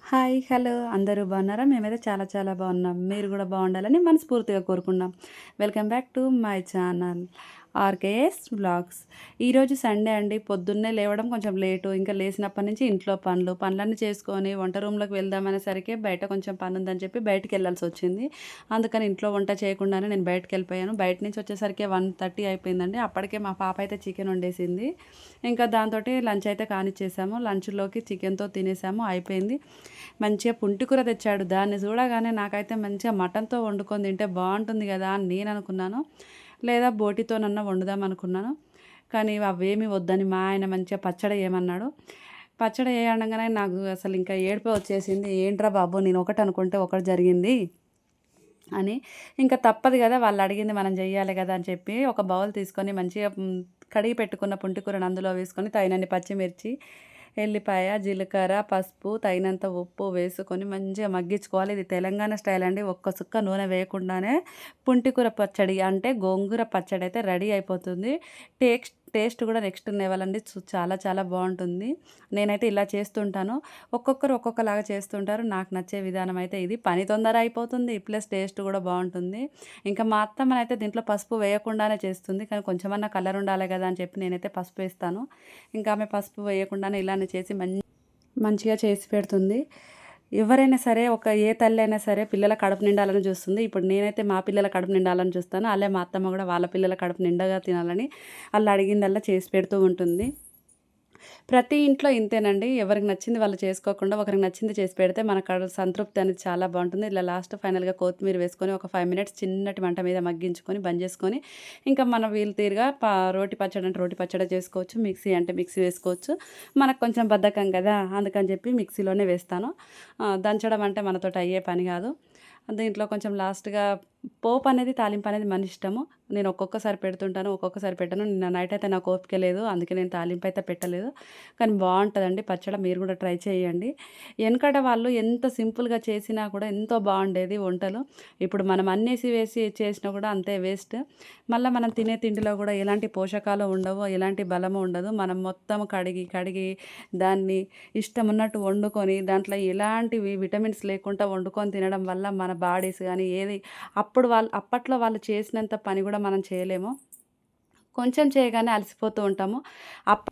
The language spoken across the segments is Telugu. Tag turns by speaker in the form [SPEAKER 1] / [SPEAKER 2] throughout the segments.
[SPEAKER 1] హాయ్! హలో! అందరూ బాగున్నారా? మేమైతే చాలా చాలా బాగున్నాం. మీరు గూడా బాగుండాలని మనస్ఫూర్తిగా కోరుకున్నాం. Welcome back to my channel RKS vlogs. ఈరోజు సండే అండి. పొద్దున్నే లేవడం కొంచెం లేటు. ఇంకా లేసినప్పటి నుంచి ఇంట్లో పనులన్నీ చేసుకొని వంట రూమ్‌లోకి వెళ్దామనేసరికి బయట కొంచెం పనుందని చెప్పి బయటికెళ్ళాల్సొచ్చింది. అందుకని ఇంట్లో వంట చేయకుండానే నేను బయటికెళ్ళిపోయాను. బయట నుంచి వచ్చేసరికి 1:30 అయిపోయిందండి. అప్పటికే మా పాప అయితే చికెన్ వండేసింది. ఇంకా దాంతోటి లంచ్ అయితే కానిచ్చేసాము. లంచ్‌లోకి చికెన్‌తో తినేసాము. అయిపోయింది. మంచిగా పుంటికూర తెచ్చాడు. దాన్ని చూడగానే నాకైతే మంచిగా మటన్‌తో వండుకొని తింటే బావుంటుంది గదా అని నేననుకున్నాను. లేదా బోటితోనన్నా వండుదాం అనుకున్నాను. కానీ అవేమీ వద్దని మా ఆయన మంచిగా పచ్చడి చేయమన్నాడు. పచ్చడి అనంగానే నాకు అసలు ఇంకా ఏడుపే వచ్చేసింది. ఏంట్రా బాబు! నేను ఒకటి అనుకుంటే ఒకటి జరిగింది అని. ఇంకా తప్పదు గదా! వాళ్ళు అడిగింది మనం జెయ్యాలి గదా అని చెప్పి ఒక బౌల్ తీసుకొని మంచిగా కడిగి పెట్టుకున్న పుంటికూరను అందులో వేసుకొని తగినన్ని పచ్చిమిర్చి, ఎల్లిపాయ, జీలకర్ర, పసుపు, తగినంత ఉప్పు వేసుకొని మంచిగా మగ్గించుకోవాలి. ఇది తెలంగాణ స్టైల్ అండి. ఒక్క చుక్క నూనె వేయకుండానే పుంటికూర పచ్చడి అంటే గోంగూర పచ్చడి అయితే రెడీ అయిపోతుంది. టేస్ట్ కూడా నెక్స్ట్ లెవెల్ అండి. చాలా చాలా బావుంటుంది. నేనైతే ఇలా చేస్తుంటాను. ఒక్కొక్కరు ఒక్కొక్కలాగా చేస్తుంటారు. నాకు నచ్చే విధానం అయితే ఇది. పని తొందర అయిపోతుంది. ప్లస్ టేస్ట్ కూడా బావుంటుంది. ఇంకా మా అత్తమ్మనైతే దీంట్లో పసుపు వేయకుండానే చేస్తుంది. కానీ కొంచెమన్నా కలర్ ఉండాలి కదా అని చెప్పి నేనైతే పసుపు వేస్తాను. ఇంకా ఆమె పసుపు వేయకుండానే ఇలానే చేసి మంచిగా చేసి పెడుతుంది. ఎవరైనా సరే ఏ తల్లైనా సరే పిల్లల కడుపు నిండాలని చూస్తుంది. ఇప్పుడు నేనైతే మా పిల్లల కడుపు నిండాలని చూస్తాను. అలాగే మా అత్తమ్మ కూడా వాళ్ళ పిల్లల కడుపు నిండగా తినాలని ఆళ్ళు అడిగిందల్లా చేసి పెడుతూ ఉంటుంది. ప్రతి ఇంట్లో ఇంతేనండి. ఎవరికి నచ్చింది వాళ్ళు చేసుకోకుండా ఒకరికి నచ్చింది చేసి పెడితే మన సంతృప్తి అనేది చాలా బావుంటుంది. ఇలా లాస్ట్ ఫైనల్‌గా కొత్తిమీర వేసుకొని ఒక 5 మినిట్స్ చిన్నటి మంట మీద మగ్గించుకొని బంద్ చేసుకొని ఇంకా మన వీలు తీరుగా రోటి పచ్చడి అంటే రోటి పచ్చడి చేసుకోవచ్చు. మిక్సీ అంటే మిక్సీ వేసుకోవచ్చు. మనకు కొంచెం బద్ధకం కదా! అందుకని చెప్పి మిక్సీలోనే వేస్తాను. దంచడం అంటే మనతోటి అయ్యే పని కాదు. దీంట్లో కొంచెం లాస్ట్‌గా పోపనేది, తాలింపనేది మన ఇష్టము. నేను ఒక్కొక్కసారి పెడుతుంటాను. ఒక్కొక్కసారి పెట్టను. నిన్న నైట్ అయితే నాకు ఓపిక లేదు. అందుకే నేను తాలింపయితే పెట్టలేదు. కానీ బావుంటదండి పచ్చడి. మీరు గూడా ట్రై చేయండి. ఎనకట వాళ్ళు ఎంత సింపుల్‌గా చేసినా కూడా ఎంతో బావుండేది వంటలు. ఇప్పుడు మనం అన్నేసి వేసి చేసినా కూడా అంతే వేస్ట్. మళ్ళా మనం తినే తిండిలో గూడా ఎలాంటి పోషకాలు ఉండవు. ఎలాంటి బలము ఉండదు. మనం మొత్తం కడిగి దాన్ని ఇష్టమున్నట్టు వండుకొని దాంట్లో ఎలాంటివి విటమిన్స్ లేకుండా వండుకొని తినడం వల్ల మన బాడీస్ గానీ ఏది అప్పట్లో వాళ్ళు చేసినంత పని గూడా మనం చేయలేము. కొంచెం చేయగానే అలసిపోతూ ఉంటాము. అప్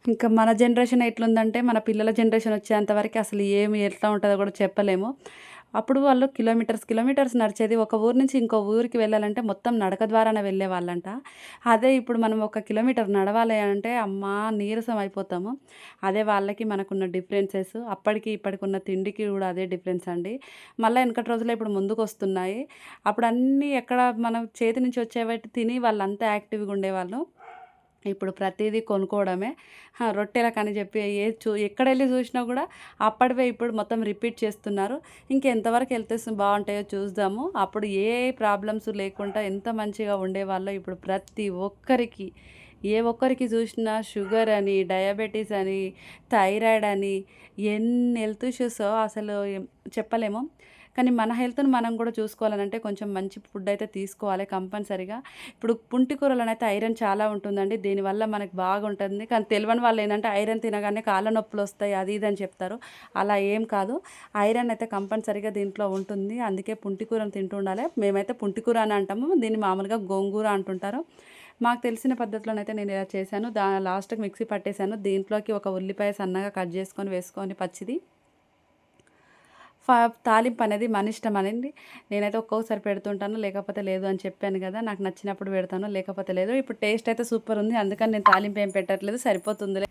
[SPEAKER 1] ఇంకా మన జనరేషన్ ఎట్లుందంటే, మన పిల్లల జనరేషన్ వచ్చేంత వరకి అసలు ఎట్లా ఉంటదో గూడా చెప్పలేము. అప్పుడు వాళ్ళు కిలోమీటర్స్ నడిచేది. ఒక ఊరు నుంచి ఇంకో ఊరికి వెళ్ళాలంటే మొత్తం నడక ద్వారానే వెళ్ళేవాళ్ళంట. అదే ఇప్పుడు మనం ఒక కిలోమీటర్ నడవాలి అంటే అమ్మా! నీరసం అయిపోతాము. అదే వాళ్ళకి మనకున్న డిఫరెన్సెస్ అప్పటికి ఇప్పటికున్న తిండికి గూడా అదే డిఫరెన్స్ అండి. మళ్ళా ఎనకటి రోజులే ఇప్పుడు ముందుకొస్తున్నాయి. అప్పుడు అన్నీ ఎక్కడ మనం చేతి నుంచి వచ్చేవి తిని వాళ్ళంతా యాక్టివ్‌గా ఉండేవాళ్ళు. ఇప్పుడు ప్రతీదీ కొనుక్కోవడమే. రొట్టెలకని చెప్పి ఎక్కడెళ్లి చూసినా గూడా అప్పటివే ఇప్పుడు మొత్తం రిపీట్ చేస్తున్నారు. ఇంకెంతవరకు హెల్త్ బావుంటాయో చూద్దాము. అప్పుడు ఏ ప్రాబ్లమ్స్ లేకుండా ఎంత మంచిగా ఉండేవాళ్ళో ఇప్పుడు ప్రతి ఒక్కరికి, ఏ ఒక్కరికి చూసినా షుగర్ అని, డయాబెటిస్ అని, థైరాయిడ్ అని ఎన్ని హెల్త్ ఇష్యూసో అసలు చెప్పలేము. కానీ మన హెల్త్‌ని మనం గూడా చూసుకోవాలనంటే కొంచెం మంచి ఫుడ్ అయితే తీసుకోవాలి కంపల్సరీగా. ఇప్పుడు పుంటి కూరలోనైతే ఐరన్ చాలా ఉంటుందండి. దీనివల్ల మనకు బాగుంటుంది. కానీ తెలవని వాళ్ళేందంటే ఐరన్ తినగానే కాళ్ళ నొప్పులొస్తాయి అది ఇది అని చెప్తారు. అలా ఏం కాదు. ఐరన్ అయితే కంపల్సరీగా దీంట్లో ఉంటుంది. అందుకే పుంటి కూరను తింటూ ఉండాలి. మేమైతే పుంటి కూర అని అంటాము. దీన్ని మామూలుగా గోంగూర అంటుంటారు. మాకు తెలిసిన పద్ధతిలోనైతే నేను ఇలా చేశాను. లాస్ట్‌కి మిక్సీ పట్టేసాను. దీంట్లోకి ఒక ఉల్లిపాయ సన్నగా కట్ చేసుకొని వేసుకొని పచ్చిది ఫ తాలింపనేది మన ఇష్టమనండి. నేనైతే ఒక్కొక్కసారి పెడుతుంటాను. లేకపోతే లేదు అని చెప్పాను గదా! నాకు నచ్చినప్పుడు పెడతాను. లేకపోతే లేదు. ఇప్పుడు టేస్ట్ అయితే సూపరుంది. అందుకని నేను తాలింపు ఏం పెట్టట్లేదు. సరిపోతుందిలే.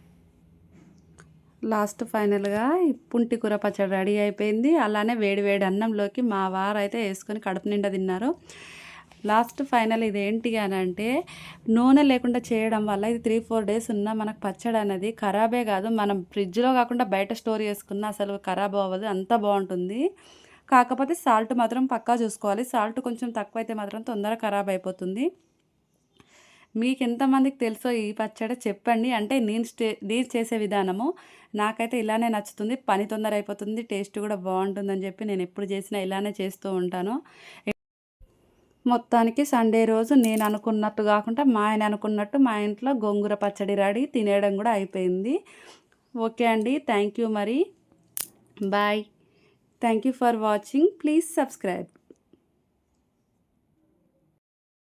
[SPEAKER 1] లాస్ట్ ఫైనల్‌గా ఈ పుంటి కూర పచ్చడి రెడీ అయిపోయింది. అలానే వేడి వేడి అన్నంలోకి మా వారైతే యేసుకొని కడుపు నిండా తిన్నారు. లాస్ట్ ఫైనల్ ఇదేంటి అనంటే నూనె లేకుండా చేయడం వల్ల ఇది 3, 4 డేస్ ఉన్నా మనకు పచ్చడనేది ఖరాబే గాదు. మనం ఫ్రిడ్జ్‌లో గాకుండా బయట స్టోర్ చేసుకున్నా అసలు ఖరాబ్ అవ్వదు. అంత బావుంటుంది. కాకపోతే సాల్ట్ మాత్రం పక్కా చూసుకోవాలి. సాల్ట్ కొంచెం తక్కువైతే మాత్రం తొందరగా ఖరాబ్ అయిపోతుంది. మీకెంతమందికి తెలుసో ఈ పచ్చడి చెప్పండి. అంటే నేను చేసే విధానము నాకైతే ఇలానే నచ్చుతుంది. పని తొందర అయిపోతుంది. టేస్ట్ కూడా బావుంటుందని చెప్పి నేనెప్పుడు చేసినా ఇలానే చేస్తూ ఉంటాను. మొత్తానికి సండే రోజు నేను అనుకున్నట్టు గాకుండా మా ఆయన అనుకున్నట్టు మా ఇంట్లో గోంగూర పచ్చడి రెడీ. తినేయడం గూడా అయిపోయింది. ఓకే అండి. థ్యాంక్ యూ మరి. Bye. Thank you for watching. Please subscribe.